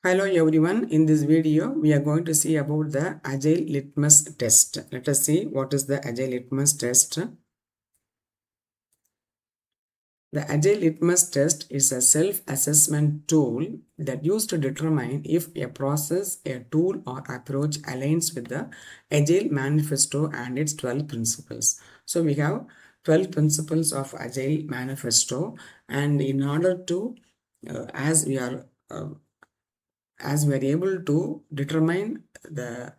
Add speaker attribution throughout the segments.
Speaker 1: Hello everyone, in this video we are going to see about the Agile Litmus test. Let us see what is the Agile Litmus test. The Agile Litmus test is a self-assessment tool that used to determine if a process, a tool or approach aligns with the Agile Manifesto and its 12 principles. So we have 12 principles of Agile Manifesto, and in order to as we are able to determine the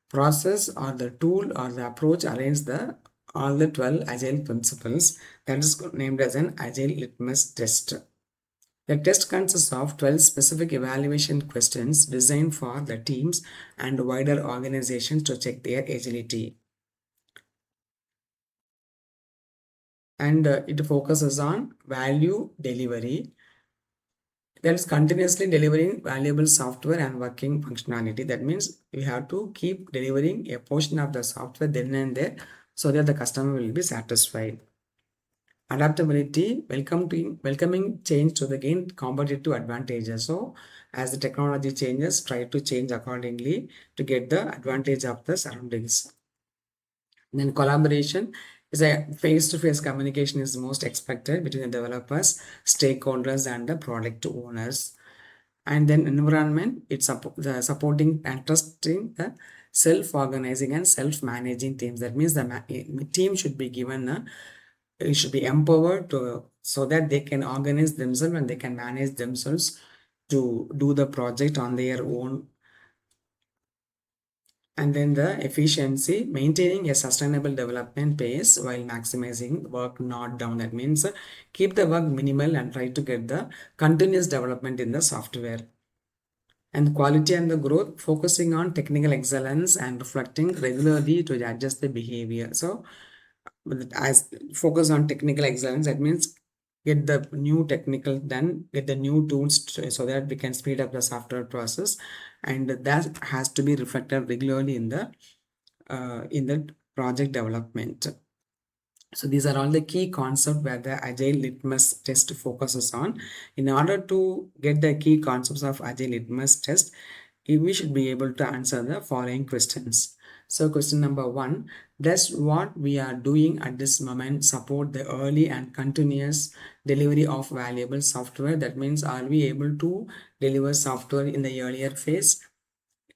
Speaker 1: process or the tool or the approach aligns the all the 12 agile principles, that is named as an agile litmus test. The test consists of 12 specific evaluation questions designed for the teams and wider organizations to check their agility. And it focuses on value delivery, that is continuously delivering valuable software and working functionality. That means we have to keep delivering a portion of the software then and there so that the customer will be satisfied. Adaptability, welcoming change to the gain competitive advantages. So as the technology changes, try to change accordingly to get the advantage of the surroundings. Then collaboration is a face-to-face communication is most expected between the developers, stakeholders, and the product owners. And then environment, it's the supporting and trusting the self-organizing and self-managing teams. That means the team should be given it should be empowered to so that they can organize themselves and they can manage themselves to do the project on their own. And then the efficiency, maintaining a sustainable development pace while maximizing work not down. That means keep the work minimal and try to get the continuous development in the software. And quality and the growth, focusing on technical excellence and reflecting regularly to adjust the behavior. So as focus on technical excellence, that means get the new technical done, get the new tools so that we can speed up the software process, and that has to be reflected regularly in the project development. So these are all the key concepts where the Agile Litmus test focuses on. In order to get the key concepts of Agile Litmus test, we should be able to answer the following questions. So question number 1, does what we are doing at this moment support the early and continuous delivery of valuable software? That means, are we able to deliver software in the earlier phase?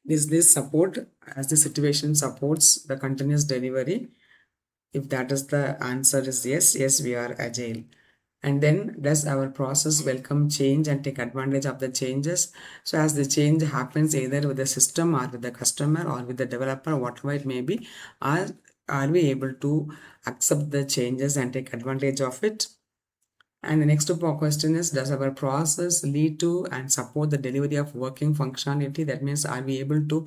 Speaker 1: Is this support as the situation supports the continuous delivery? If that is the answer is yes, we are agile. And then does our process welcome change and take advantage of the changes? So as the change happens either with the system or with the customer or with the developer, whatever it may be, are we able to accept the changes and take advantage of it? And the next question is, does our process lead to and support the delivery of working functionality? That means, are we able to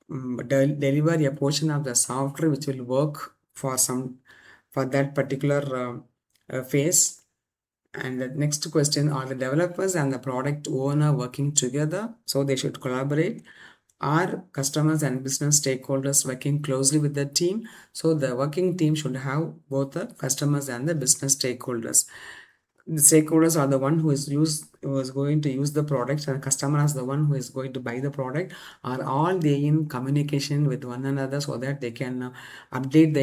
Speaker 1: deliver a portion of the software which will work for that particular phase? And the next question, are the developers and the product owner working together? So they should collaborate. Are customers and business stakeholders working closely with the team? So the working team should have both the customers and the business stakeholders. The stakeholders are the one who is going to use the product, and customer is the one who is going to buy the product. Are all they in communication with one another so that they can update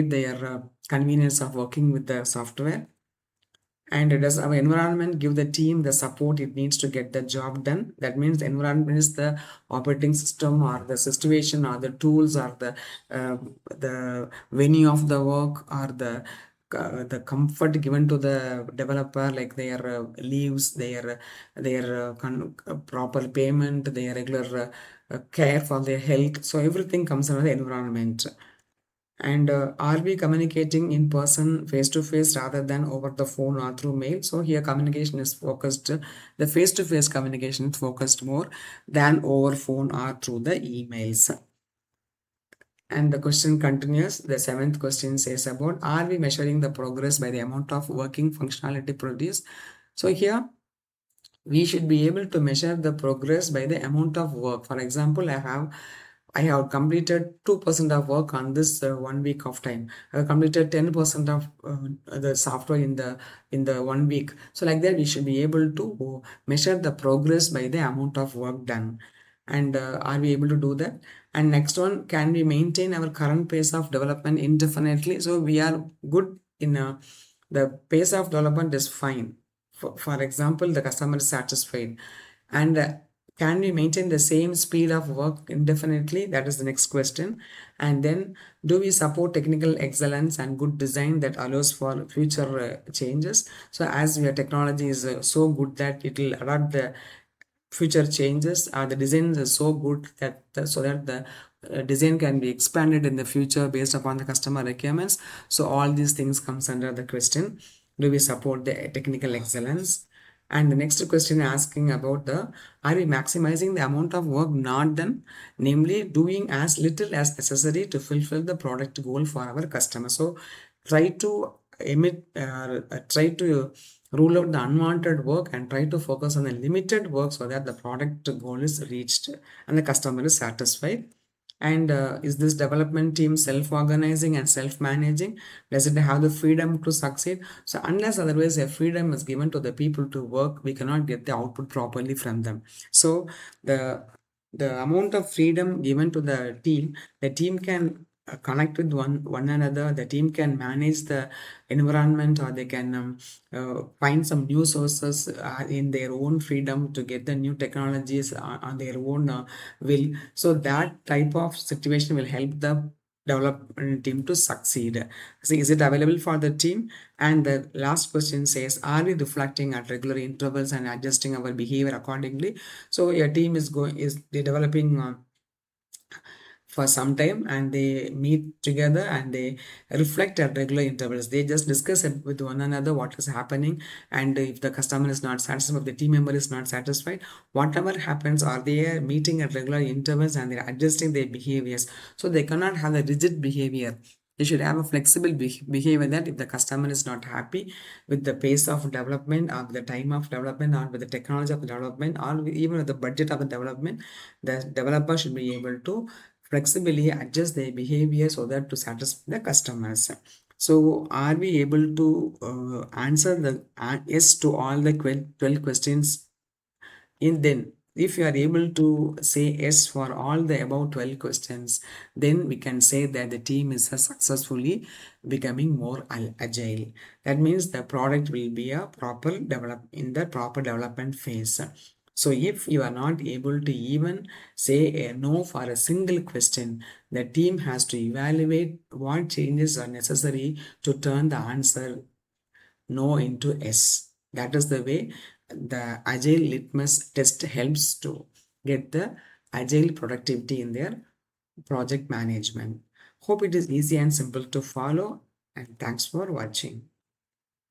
Speaker 1: their convenience of working with the software? And does our environment give the team the support it needs to get the job done? That means the environment is the operating system or the situation or the tools or the venue of the work or the comfort given to the developer, like their leaves, their proper payment, their regular care for their health. So everything comes under the environment. And are we communicating in person, face to face, rather than over the phone or through mail? So here communication is focused, the face to face communication is focused more than over phone or through the emails. And the question continues. The 7th question says about, are we measuring the progress by the amount of working functionality produced? So here we should be able to measure the progress by the amount of work. For example, I have I have completed 2% of work on this 1 week of time. I have completed 10% of the software in the 1 week. So like that, we should be able to measure the progress by the amount of work done. And are we able to do that? And next one, can we maintain our current pace of development indefinitely? So we are good in the pace of development is fine. For example, the customer is satisfied. And can we maintain the same speed of work indefinitely? That is the next question. And then, do we support technical excellence and good design that allows for future changes? So as your technology is so good that it will adapt the future changes, the designs are so good that so that the design can be expanded in the future based upon the customer requirements. So all these things comes under the question, do we support the technical excellence? And the next question asking about the, are we maximizing the amount of work not done, namely doing as little as necessary to fulfill the product goal for our customer. So try to try to rule out the unwanted work and try to focus on the limited work so that the product goal is reached and the customer is satisfied. And is this development team self-organizing and self-managing? Does it have the freedom to succeed? So unless otherwise a freedom is given to the people to work, we cannot get the output properly from them. So the the amount of freedom given to the team can connect with one another. The team can manage the environment, or they can find some new sources in their own freedom to get the new technologies on their own will. So that type of situation will help the development team to succeed. So is it available for the team? And the last question says, are we reflecting at regular intervals and adjusting our behavior accordingly? So your team is developing for some time, and they meet together and they reflect at regular intervals. They just discuss it with one another what is happening, and if the customer is not satisfied, if the team member is not satisfied, whatever happens, are they meeting at regular intervals and they're adjusting their behaviors. So they cannot have a rigid behavior. They should have a flexible behavior, that if the customer is not happy with the pace of development or the time of development or with the technology of development or even with the budget of the development, the developer should be able to flexibly adjust their behavior so that to satisfy the customers. So are we able to answer the yes to all the 12 questions? In then, if you are able to say yes for all the above 12 questions, then we can say that the team is successfully becoming more agile. That means the product will be a proper develop in the proper development phase. So if you are not able to even say a no for a single question, the team has to evaluate what changes are necessary to turn the answer no into S. That is the way the Agile Litmus test helps to get the Agile productivity in their project management. Hope it is easy and simple to follow, and thanks for watching.